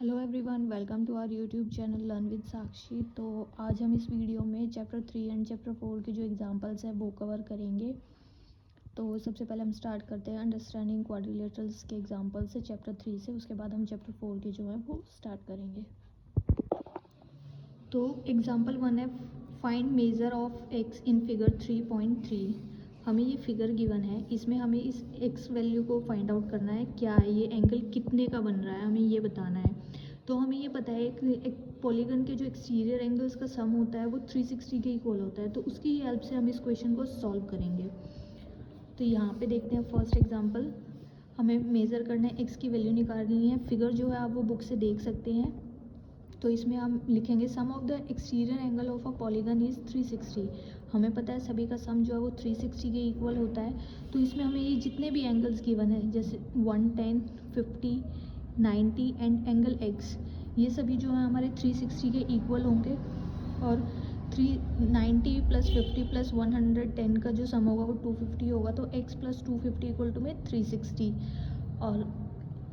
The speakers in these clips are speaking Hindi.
Hello everyone, welcome to our YouTube channel learn with Sakshi. तो आज हम इस वीडियो में चैप्टर 3 एंड चैप्टर 4 के जो एग्जांपल्स हैं वो कवर करेंगे। तो सबसे पहले हम स्टार्ट करते हैं अंडरस्टैंडिंग क्वाड्रिलेटरल्स के एग्जांपल से चैप्टर 3 से। उसके बाद हम चैप्टर 4 के जो है वो स्टार्ट करेंगे। तो एग्जांपल 1 है, find measure of x in figure 3.3। हमें ये फिगर गिवन है, इसमें हमें इस एक्स वैल्यू को फाइंड आउट करना है, क्या है ये एंगल कितने का बन रहा है, हमें ये बताना है। तो हमें ये पता है कि एक पॉलीगन के जो एक्सटीरियर एंगल्स का सम होता है वो 360 के इक्वल होता है। तो उसकी हेल्प से हम इस क्वेश्चन को सॉल्व करेंगे। तो यहाँ पे देखते हैं फर्स्ट एग्जांपल। हमें मेज़र करना है, एक्स की वैल्यू निकालनी है। फिगर जो है आप वो बुक से देख सकते हैं। तो इसमें हम लिखेंगे sum of the exterior angle of a polygon is 360। हमें पता है सभी का सम जो है वो 360 के इक्वल होता है। तो इसमें हमें ये जितने भी एंगल्स गिवन है, जैसे 110, 50, 90 एंड एंगल एक्स, ये सभी जो है हमारे 360 के इक्वल होंगे। और 390 प्लस 50 प्लस 110 का जो सम होगा वो 250 होगा। तो x प्लस 250 इक्वल टू में 360। और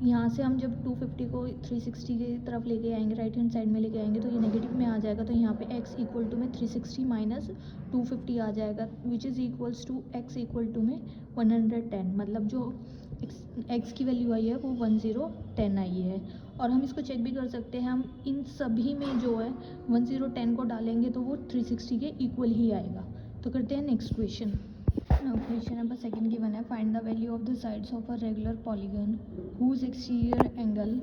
यहाँ से हम जब 250 को 360 की तरफ लेके आएंगे, राइट हैंड साइड में लेके आएंगे, तो ये नेगेटिव में आ जाएगा। तो यहाँ पे x इक्वल टू में 360 माइनस 250 आ जाएगा, which is equals to x equal to में 110। मतलब जो x की वैल्यू आई है वो 1010 आई है। और हम इसको चेक भी कर सकते हैं, हम इन सभी में जो है 1010 को डालेंगे तो वो 360 के इक्वल ही आएगा। तो करते हैं next question. Now question number 2 given है, find the value of the sides of a regular polygon whose exterior angle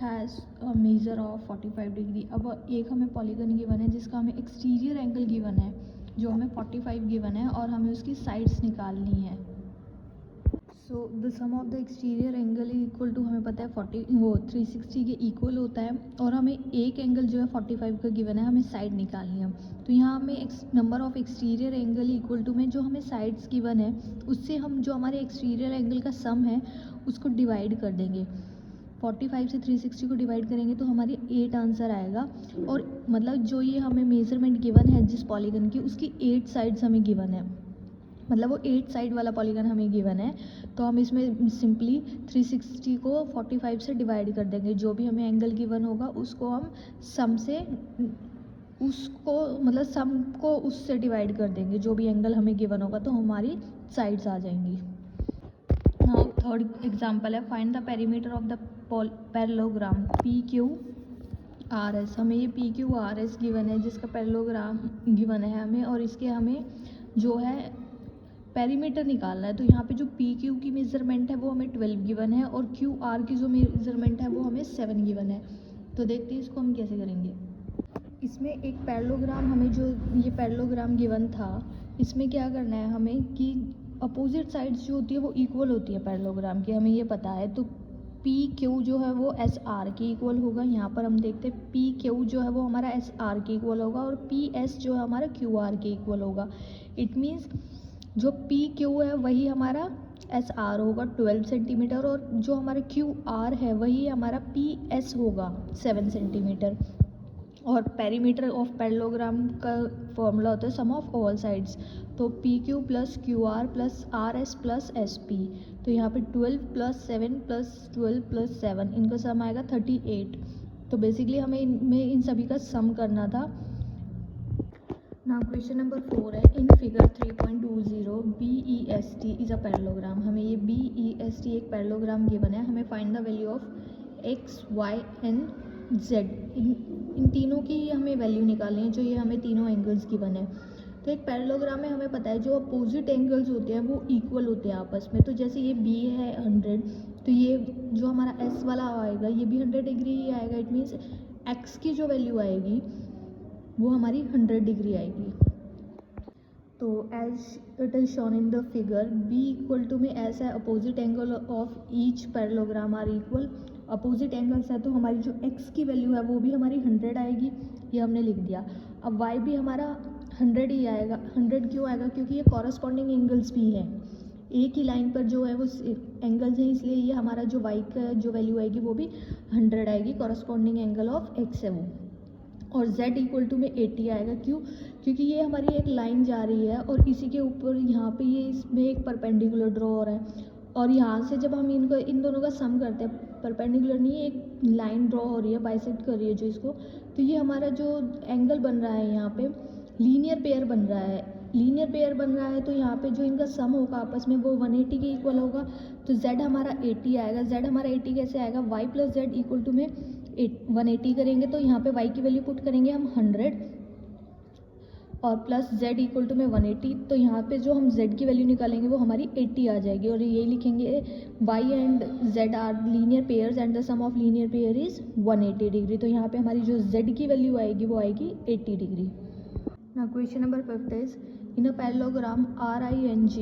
has a measure of 45 degree. अब एक हमें पॉलीगन गिवन है जिसका हमें एक्सटीरियर एंगल गिवन है जो हमें 45 गिवन है, और हमें उसकी साइड्स निकालनी है। So the sum of the exterior angle is equal to, हमें पता है 360 के इक्वल होता है। और हमें एक एंगल जो है 45 का गिवन है, हमें साइड निकालनी है। तो यहाँ हमें number of exterior angle equal to में जो हमें साइड्स गिवन है उससे हम जो हमारे एक्सटीरियर एंगल का सम है उसको डिवाइड कर देंगे। 45 से 360 को डिवाइड करेंगे तो हमारी 8 आंसर आएगा। और मतलब जो ये हमें मेजरमेंट गिवन है जिस पॉलीगन की, उसकी 8 साइड्स हमें गिवन है। मतलब वो 8 साइड वाला पॉलीगन हमें गिवन है। तो हम इसमें सिंपली 360 को 45 से डिवाइड कर देंगे। जो भी हमें एंगल गिवन होगा उसको हम सम से सम को उससे डिवाइड कर देंगे, जो भी एंगल हमें गिवन होगा, तो हमारी साइड्स आ जाएंगी। नाउ थर्ड एग्जांपल है, find the perimeter of the parallelogram P Q R S. हमें ये P Q R S given है जिसका पैरेललोग्राम गिवन है हमें, और इसके हमें जो है पेरीमीटर निकालना है। तो यहाँ पे जो पी क्यू की मेजरमेंट है वो हमें 12 गिवन है, और क्यू आर की जो मेजरमेंट है वो हमें 7 गिवन है। तो देखते हैं इसको हम कैसे करेंगे। इसमें एक पैरेललोग्राम, हमें जो ये पैरेललोग्राम गिवन था, इसमें क्या करना है हमें कि अपोजिट साइड्स जो होती है वो इक्वल होती है पैरेललोग्राम की, हमें ये पता है। तो पी क्यू जो है वो एस आर के इक्वल होगा। यहाँ पर हम देखते हैं पी क्यू जो है वो हमारा एस आर के इक्वल होगा, और पी एस जो है हमारा क्यू आर के इक्वल होगा। इट मीन्स जो पी क्यू है वही हमारा एस आर होगा 12 सेंटीमीटर, और जो हमारा क्यू आर है वही हमारा पी एस होगा 7 सेंटीमीटर। और पेरीमीटर ऑफ पैरेललोग्राम का फॉर्मूला होता है सम ऑफ ऑल साइड्स। तो P Q plus Q R plus R S plus S P. तो यहाँ पे 12 प्लस 7 प्लस 12 प्लस 7, इनका सम आएगा 38। तो बेसिकली हमें इनमें इन सभी का सम करना था। नाउ क्वेश्चन नंबर 4 है, in figure 3.20 BEST is a parallelogram. हमें ये BEST एक पैरेललोग्राम गिवन है, हमें find the value of x y and z. इन तीनों की हमें वैल्यू निकालनी है, जो ये हमें तीनों एंगल्स गिवन है। तो एक पैरेललोग्राम में हमें पता है जो अपोजिट एंगल्स होते हैं वो इक्वल होते हैं आपस में। तो जैसे ये B है 100, तो ये जो हमारा S वाला आएगा ये भी 100 डिग्री ही आएगा। इट मीन्स एक्स की जो वैल्यू आएगी वो हमारी 100 डिग्री आएगी। तो as it is shown in the figure, be equal to में ऐसा है, opposite angle of each parallelogram are equal. Opposite angles है तो हमारी जो एक्स की वैल्यू है वो भी हमारी 100 आएगी, ये हमने लिख दिया। अब वाई भी हमारा 100 ही आएगा। 100 क्यों आएगा? क्योंकि ये कॉरस्पॉन्डिंग एंगल्स भी हैं, एक ही लाइन पर जो है वो एंगल्स हैं, इसलिए ये हमारा जो वाई का जो वैल्यू आएगी वो भी 100 आएगी, कॉरस्पॉन्डिंग एंगल ऑफ एक्स है वो। और z इक्वल टू में 80 आएगा। क्यों? क्योंकि ये हमारी एक लाइन जा रही है और इसी के ऊपर यहाँ पे ये इसमें एक परपेंडिकुलर ड्रॉ हो रहा है, और यहाँ से जब हम इनको इन दोनों का सम करते हैं, परपेंडिकुलर नहीं, एक लाइन ड्रॉ हो रही है, बाइसेक्ट कर रही है जो इसको, तो ये हमारा जो एंगल बन रहा है यहाँ पे लीनियर पेयर बन रहा है। लीनियर पेयर बन रहा है तो यहाँ पे जो इनका सम होगा आपस में वो 180 के इक्वल होगा। तो z हमारा 80 आएगा। z हमारा 80 कैसे आएगा, y plus z equal to में 180 करेंगे तो यहाँ पे y की वैल्यू पुट करेंगे हम 100 और प्लस z इक्वल टू में 180। तो यहाँ पे जो हम z की वैल्यू निकालेंगे वो हमारी 80 आ जाएगी और यही लिखेंगे y and z are linear pairs and the sum of linear pair is 180 degree. तो यहाँ पे हमारी जो z की वैल्यू आएगी वो आएगी 80 degree. Now question number 5 is in a parallelogram RING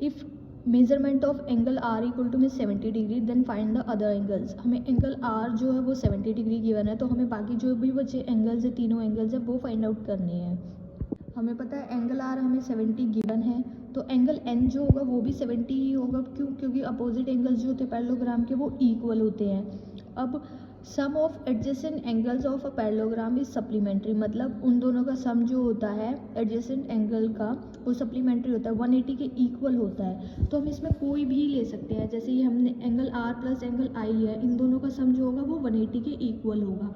if measurement of angle R equal to में 70 degree then find the other angles. हमें एंगल R जो है वो 70 डिग्री गिवन है, तो हमें बाकी जो भी बचे एंगल्स है, तीनों एंगल्स है वो फाइंड आउट करने हैं। हमें पता है एंगल R हमें 70 गिवन है, तो एंगल N जो होगा वो भी 70 ही होगा। क्यों? क्योंकि अपोजिट एंगल्स जो होते हैं पैरेललोग्राम के वो इक्वल होते हैं। अब sum of adjacent angles of a parallelogram is supplementary, मतलब उन दोनों का सम जो होता है एडजेसेंट एंगल का वो सप्लीमेंट्री होता है, 180 के इक्वल होता है। तो हम इसमें कोई भी ले सकते हैं, जैसे ये हमने angle R plus angle I लिया है, इन दोनों का सम जो होगा वो 180 के इक्वल होगा।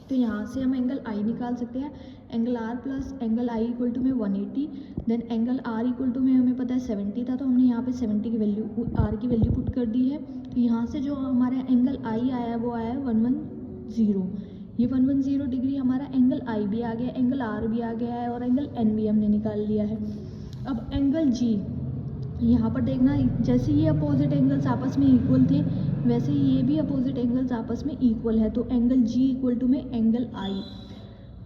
तो यहाँ से हम एंगल I निकाल सकते हैं, angle R plus angle I equal to में 180, then angle R equal to में हमें पता है 70 था, तो हमने यहाँ पे 70 की वैल्यू R की वैल्यू पुट कर दी है। तो यहाँ से जो हमारा एंगल I आया है वो आया है 110। ये 110 डिग्री हमारा एंगल I भी आ गया, एंगल R भी आ गया है और एंगल N भी हमने निकाल लिया है। अब एंगल G, यहाँ पर देखना जैसे ये अपोजिट एंगल्स आपस में इक्वल थे वैसे ये भी अपोजिट एंगल्स आपस में इक्वल है। तो एंगल G इक्वल टू में एंगल I,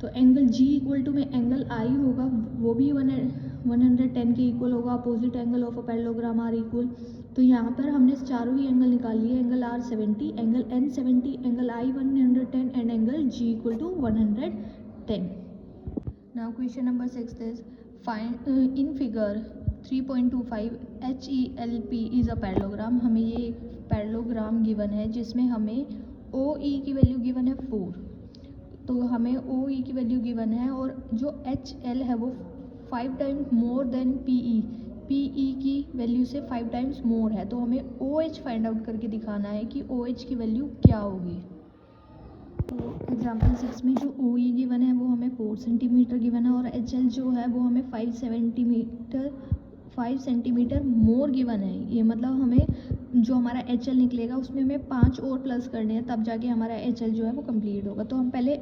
तो एंगल G इक्वल टू में एंगल I होगा, वो भी 110 के इक्वल होगा। Opposite angle of a parallelogram are equal. तो यहाँ पर हमने चारों ही एंगल निकाल लिए, angle R 70, angle N 70, angle I 110 and angle G equal to 110। Now question number 6 is find in figure 3.25 HELP is a parallelogram. हमें ये एक पैरेललोग्राम गिवन है जिसमें हमें OE की वैल्यू गिवन है 4, तो हमें OE की वैल्यू गिवन है और जो HL है वो 5 टाइम्स मोर देन PE की वैल्यू से 5 टाइम्स मोर है। तो हमें OH फाइंड आउट करके दिखाना है कि OH की वैल्यू क्या होगी। तो एग्जाम्पल 6 में जो OE गिवन है वो हमें 4 सेंटीमीटर गिवन है और HL जो है वो हमें 5 सेंटीमीटर मोर गिवन है। ये मतलब हमें जो हमारा HL निकलेगा उसमें हमें 5 और प्लस करने हैं, तब जाके हमारा HL जो है वो कंप्लीट होगा। तो हम पहले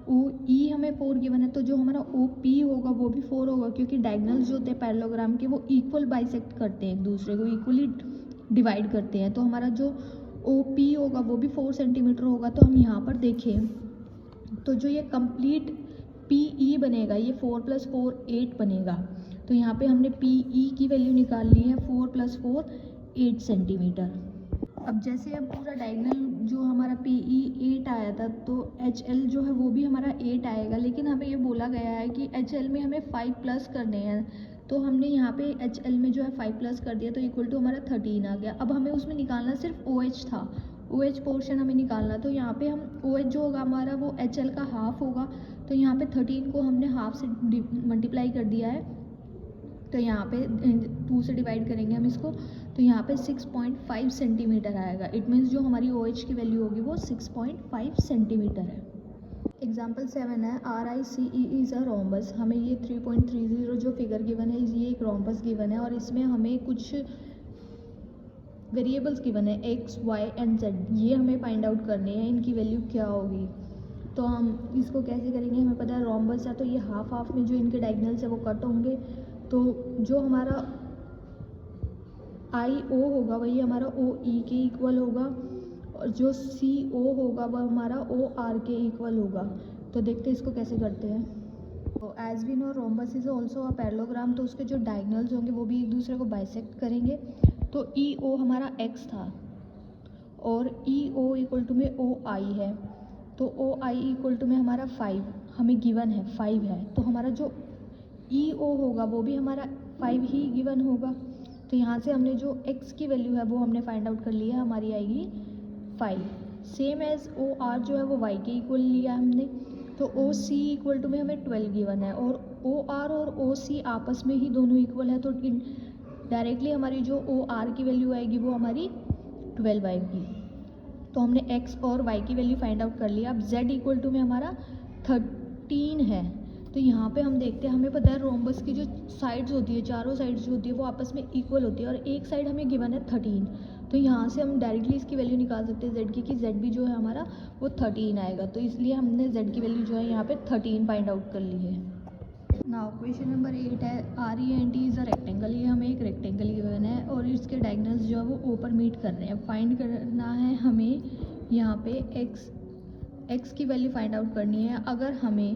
OE हमें 4 गिवन है, तो जो हमारा OP होगा वो भी 4 होगा, क्योंकि डायगोनल्स जो होते हैं पैरेललोग्राम के वो इक्वल बाइसेक्ट करते हैं, एक दूसरे को इक्वली डिवाइड करते हैं। तो हमारा जो OP होगा वो भी 4 सेंटीमीटर होगा। तो हम यहाँ पर देखें तो जो ये कंप्लीट PE बनेगा ये 4 + 4 8 बनेगा। तो यहाँ पे हमने PE की वैल्यू निकाल ली है 4 + 4 8 सेंटीमीटर। अब जैसे अब पूरा डायगोनल जो हमारा PE 8 आया था तो HL जो है वो भी हमारा 8 आएगा, लेकिन हमें ये बोला गया है कि HL में हमें 5 प्लस करने हैं। तो हमने यहाँ पे HL में जो है 5 प्लस कर दिया तो इक्वल टू हमारा 13 आ गया। अब हमें उसमें निकालना सिर्फ OH था, OH पोर्शन हमें निकालना। तो यहाँ पे हम OH जो होगा हमारा वो HL का हाफ होगा। तो यहाँ पे 13 को हमने हाफ से मल्टीप्लाई कर दिया है, तो यहाँ पे 2 से डिवाइड करेंगे हम इसको, तो यहाँ पे 6.5 सेंटीमीटर आएगा। इट मीन्स जो हमारी OH की वैल्यू होगी वो 6.5 सेंटीमीटर है। एग्जाम्पल 7 है RICE इज़ अ रोम्बस। हमें ये 3.30 जो फिगर गिवन है ये एक रोम्बस गिवन है और इसमें हमें कुछ वेरिएबल्स गिवन है x, y एंड z। ये हमें फाइंड आउट करने हैं इनकी वैल्यू क्या होगी। तो हम इसको कैसे करेंगे, हमें पता है रोम्बस है तो ये हाफ हाफ में जो इनके डायगोनल्स है वो कट होंगे। तो जो हमारा IO होगा वही हमारा OE के इक्वल होगा और जो CO होगा वह हमारा OR के इक्वल होगा। तो देखते हैं इसको कैसे करते हैं। तो as we know rhombus is also a parallelogram, तो उसके जो डायगोनल्स होंगे वो भी एक दूसरे को बाइसेक्ट करेंगे। तो EO हमारा x था और EO इक्वल टू में OI है, तो OI इक्वल टू में हमारा 5 हमें गिवन है, 5 है। तो हमारा जो EO होगा वो भी हमारा 5 ही गिवन होगा। तो यहाँ से हमने जो x की वैल्यू है वो हमने फाइंड आउट कर लिया, हमारी आएगी 5। सेम एज OR जो है वो y के इक्वल लिया हमने। तो OC इक्वल टू में हमें 12 गिवन है और OR और OC आपस में ही दोनों इक्वल है, तो डायरेक्टली हमारी जो ओ आर की वैल्यू आएगी वो हमारी 12 आएगी। तो हमने x और y की वैल्यू फाइंड आउट कर लिया। अब z इक्वल टू में हमारा 13 है। तो यहाँ पे हम देखते हैं, हमें पता है रोम्बस की जो साइड्स होती है, चारों साइड्स जो होती है वो आपस में इक्वल होती है और एक साइड हमें गिवन है 13। तो यहाँ से हम डायरेक्टली इसकी वैल्यू निकाल सकते हैं z की, कि z भी जो है हमारा वो 13 आएगा। तो इसलिए हमने z की वैल्यू जो है यहाँ पे 13 फाइंड आउट कर ली है। नाउ क्वेश्चन नंबर 8 है R E N T is a rectangle. ये हमें एक रेक्टेंगल गिवन है और इसके डायगोनल्स जो है वो ओ पर मीट कर रहे हैं। फाइंड करना है हमें यहाँ पे x की वैल्यू फाइंड आउट करनी है। अगर हमें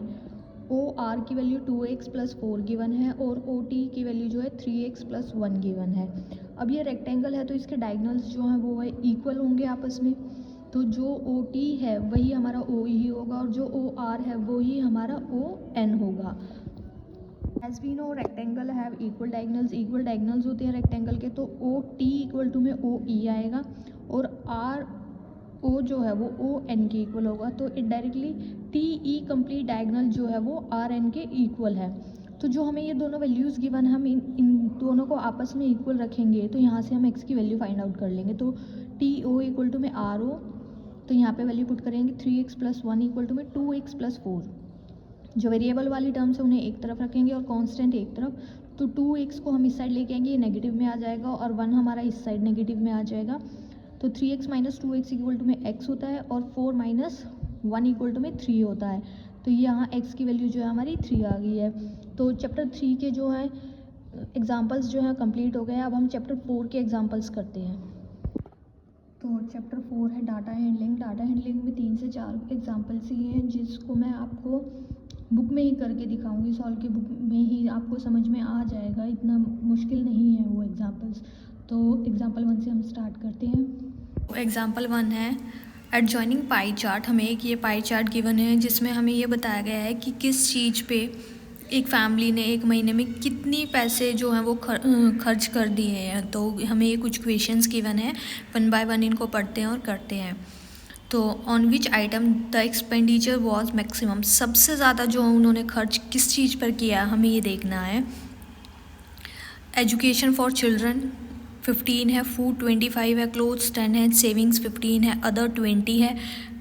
ओ आर की वैल्यू 2x + 4 गिवन है और ओ टी की वैल्यू जो है 3x + 1 गिवन है। अब ये रेक्टेंगल है तो इसके डायगोनल्स जो हैं वो इक्वल होंगे आपस में। तो जो ओ टी है वही हमारा ओ ही होगा और जो ओ आर है वो ही हमारा ओ एन होगा। As we know rectangle have equal diagonals होते हैं रेक्टेंगल के। तो ओ टी इक्वल टू में ओ ई आएगा और आर ओ जो है वो ओ एन के इक्वल होगा। तो indirectly T E complete diagonal जो है वो आर एन के इक्वल है। तो जो हमें ये दोनों वैल्यूज़ गिवन है, हम इन दोनों को आपस में इक्वल रखेंगे तो यहाँ से हम एक्स की वैल्यू फाइंड आउट कर लेंगे। तो टी ओ इक्वल टू में आर ओ, तो यहाँ पे वैल्यू पुट करेंगे 3x + 1 इक्वल टू में 2x + 4। जो वेरिएबल वाली टर्म्स है उन्हें एक तरफ रखेंगे और कांस्टेंट एक तरफ। तो 2x को हम इस साइड लेके आएंगे, ये नेगेटिव में आ जाएगा और 1 हमारा इस साइड नेगेटिव में आ जाएगा। तो 3x - 2x इक्वल टू में x होता है और 4 - 1 इक्वल टू में 3 होता है। तो यहाँ x की वैल्यू जो है हमारी 3 आ गई है। तो चैप्टर 3 के जो है एग्जाम्पल्स जो है कंप्लीट हो गए हैं। अब हम चैप्टर 4 के एग्जाम्पल्स करते हैं। तो चैप्टर 4 है डाटा हैंडलिंग। डाटा हैंडलिंग में 3 से 4 एग्जाम्पल्स ही हैं जिसको मैं आपको बुक में ही करके दिखाऊंगी। सॉल्व की बुक में ही आपको समझ में आ जाएगा, इतना मुश्किल नहीं है वो एग्जाम्पल्स। तो एग्जाम्पल 1 से हम स्टार्ट करते हैं। एग्जाम्पल 1 है एडजॉइनिंग पाई चार्ट। हमें एक ये पाई चार्ट गिवन है जिसमें हमें ये बताया गया है कि किस चीज़ पे एक फैमिली ने एक महीने में कितनी पैसे जो हैं वो खर्च कर दिए हैं। तो हमें ये कुछ क्वेश्चंस गिवन है, 1 बाय 1 इनको पढ़ते हैं और करते हैं। तो on which item the expenditure was maximum, सबसे ज़्यादा जो उन्होंने खर्च किस चीज़ पर किया हमें ये देखना है। एजुकेशन फॉर चिल्ड्रन 15 है, फूड 25 है, क्लोथ्स 10 है, सेविंग्स 15 है, अदर 20 है,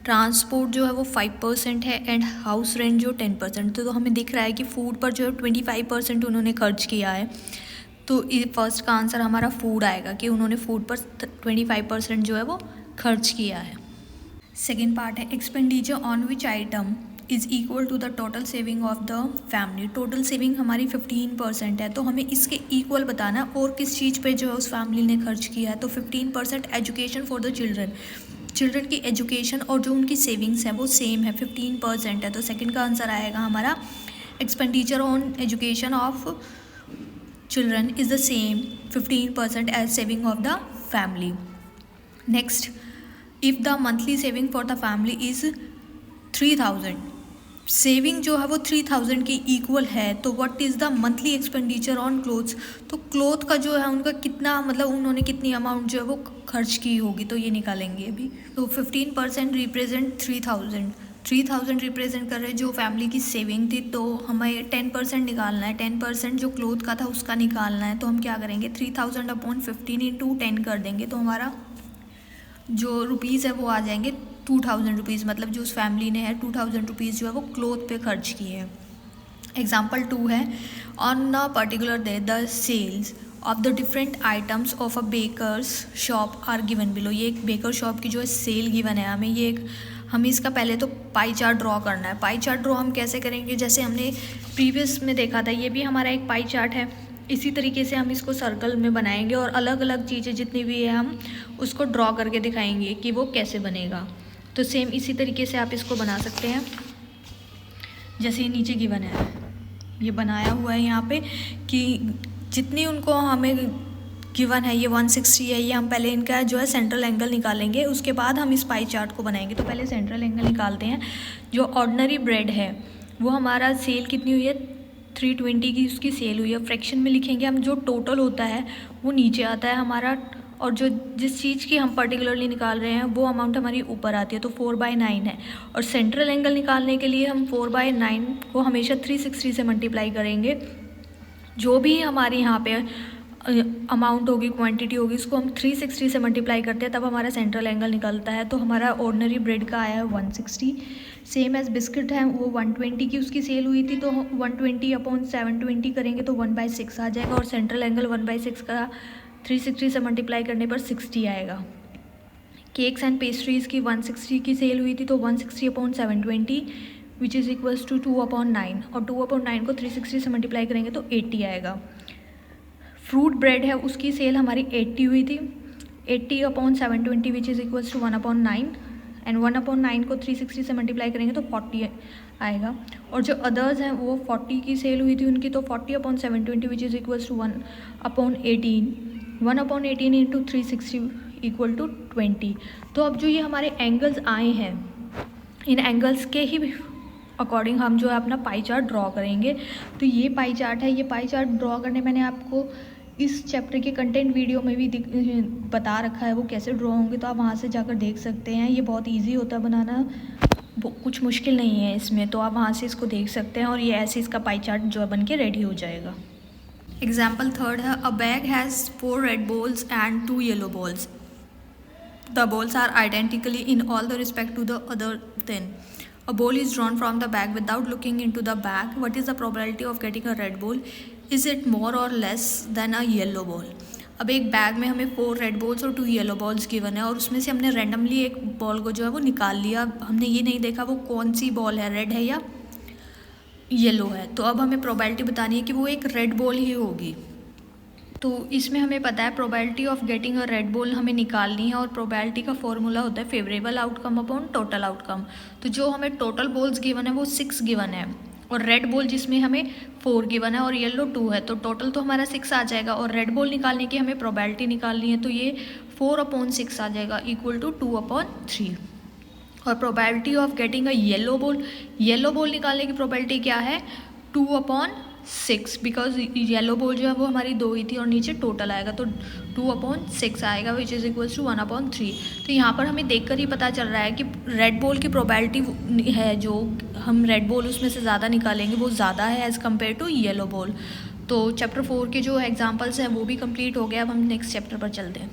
ट्रांसपोर्ट जो है वो 5% है एंड हाउस रेंट जो 10%। तो हमें दिख रहा है कि फूड पर जो है 25% उन्होंने खर्च किया है। तो फर्स्ट का आंसर हमारा फूड आएगा कि उन्होंने फूड पर 25% जो है वो खर्च किया है। सेकेंड पार्ट है expenditure on which item is equal to the total saving of the family. Total saving हमारी 15% है तो हमें इसके इक्वल बताना है और किस चीज़ पे जो है उस फैमिली ने खर्च किया है। तो 15% एजुकेशन फॉर द चिल्ड्रन की एजुकेशन और जो उनकी सेविंग्स है वो सेम है, 15% है। तो सेकंड का आंसर आएगा हमारा expenditure on education of children is the same 15% as saving of the family. Next, if the monthly saving for the family is 3000, saving जो है वो 3000 के इक्वल है तो what is the monthly expenditure on clothes. तो क्लोथ का जो है उनका कितना, मतलब उन्होंने कितनी अमाउंट जो है वो खर्च की होगी, तो ये निकालेंगे अभी। तो 15% रिप्रेजेंट 3000 रिप्रेजेंट कर रहे जो फैमिली की सेविंग थी। तो हमें 10% निकालना है, 10% जो क्लोथ का था उसका निकालना है। तो हम क्या करेंगे, 3000 अपॉन 15 × 10 कर देंगे। तो हमारा जो रुपीज़ है वो आ जाएंगे 2000 रुपीज़, मतलब जो उस फैमिली ने है 2000 रुपीज़ जो है वो क्लोथ पे खर्च किए हैं। एग्जाम्पल 2 है on a particular day the sales of the different items of a baker's shop are given below. ये एक बेकर शॉप की जो है सेल गिवन है हमें। ये एक हमें इसका पहले तो पाई चार्ट ड्रॉ करना है। पाई चार्ट ड्रॉ हम कैसे करेंगे, जैसे हमने प्रीवियस में देखा था, ये भी हमारा एक पाई चार्ट है। इसी तरीके से हम इसको सर्कल में बनाएंगे और अलग अलग चीज़ें जितनी भी है हम उसको ड्रॉ करके दिखाएंगे कि वो कैसे बनेगा। तो सेम इसी तरीके से आप इसको बना सकते हैं जैसे ये नीचे गिवन है, ये बनाया हुआ है यहाँ पे कि जितनी उनको हमें गिवन है ये 160 है। ये हम पहले इनका जो है सेंट्रल एंगल निकालेंगे, उसके बाद हम इस पाई चार्ट को बनाएंगे। तो पहले सेंट्रल एंगल निकालते हैं। जो ऑर्डिनरी ब्रेड है वो हमारा सेल कितनी हुई है, 320 की उसकी सेल हुई है। फ्रैक्शन में लिखेंगे हम, जो टोटल होता है वो नीचे आता है हमारा, और जो जिस चीज़ की हम पर्टिकुलरली निकाल रहे हैं वो अमाउंट हमारी ऊपर आती है। तो 4/9 है। और सेंट्रल एंगल निकालने के लिए हम 4/9 को हमेशा 360 से मल्टीप्लाई करेंगे। जो भी हमारे यहाँ पे अमाउंट होगी, क्वांटिटी होगी, इसको हम 360 से मल्टीप्लाई करते हैं तब हमारा सेंट्रल एंगल निकलता है। तो हमारा ऑर्डिनरी ब्रेड का आया है 160। सेम एज बिस्किट है वो 120 की उसकी सेल हुई थी, तो 120 अपॉन 720 करेंगे तो 1/6 आ जाएगा, और सेंट्रल एंगल 1/6 का 360 से मल्टीप्लाई करने पर 60 आएगा। केक्स एंड पेस्ट्रीज़ की 160 की सेल हुई थी, तो 160 upon 720 which is equals to 2/9, और 2/9 को 360 से मल्टीप्लाई करेंगे तो 80 आएगा। फ्रूट ब्रेड है उसकी सेल हमारी 80 हुई थी, 80 upon 720 which is equals to 1/9, and 1/9 को 360 से मल्टीप्लाई करेंगे तो 40 आएगा। और जो अदर्स हैं वो 40 की सेल हुई थी उनकी, तो 40 upon 720 which is equals to 1/18, 1/18 into 360 equal to 20। तो अब जो ये हमारे एंगल्स आए हैं, इन एंगल्स के ही अकॉर्डिंग हम जो है अपना पाई चार्ट ड्रॉ करेंगे। तो ये पाई चार्ट है, ये पाई चार्ट ड्रॉ करने मैंने आपको इस चैप्टर के कंटेंट वीडियो में भी बता रखा है वो कैसे ड्रॉ होंगे, तो आप वहाँ से जाकर देख सकते हैं। ये बहुत ईजी होता है बनाना, कुछ मुश्किल नहीं है इसमें, तो आप वहाँ से इसको देख सकते हैं, और ये ऐसे इसका पाई चार्ट जो बन के रेडी हो जाएगा। एग्जाम्पल थर्ड है, अ bag has 4 red balls and 2 yellow balls. The balls are identically in all the respect to the other. Then a ball is drawn from the bag without looking into the bag. What is the probability of getting a red ball? Is it more or less than a yellow ball? अब एक बैग में हमें 4 रेड बॉल्स और 2 येलो बॉल्स गिवन है, और उसमें से हमने रैंडमली एक बॉल को जो है वो निकाल लिया। हमने ये नहीं देखा वो कौन सी बॉल है, रेड है या येलो है। तो अब हमें प्रोबेबिलिटी बतानी है कि वो एक रेड बॉल ही होगी। तो इसमें हमें पता है probability of getting a red ball हमें निकालनी है, और प्रोबेबिलिटी का फॉर्मूला होता है favourable outcome upon total outcome. तो जो हमें टोटल बॉल्स गिवन है वो 6 गिवन है, और रेड बॉल जिसमें हमें 4 गिवन है और येलो 2 है, तो टोटल तो हमारा 6 आ जाएगा। और रेड बॉल निकालने की हमें प्रोबेबिलिटी निकालनी है, तो ये 4/6 आ जाएगा इक्वल टू 2/3। और probability of getting a yellow ball निकालने की प्रोबेबिलिटी क्या है, 2/6, बिकॉज येलो बॉल जो है वो हमारी 2 ही थी, और नीचे टोटल आएगा तो 2/6 आएगा विच इज़ इक्वल्स टू 1/3। तो यहाँ पर हमें देखकर ही पता चल रहा है कि रेड बॉल की प्रोबेबिलिटी है, जो हम रेड बॉल उसमें से ज़्यादा निकालेंगे वो ज़्यादा है as compare to yellow ball. तो चैप्टर 4 के जो एग्जाम्पल्स हैं वो भी कंप्लीट हो गया। अब हम नेक्स्ट चैप्टर पर चलते हैं।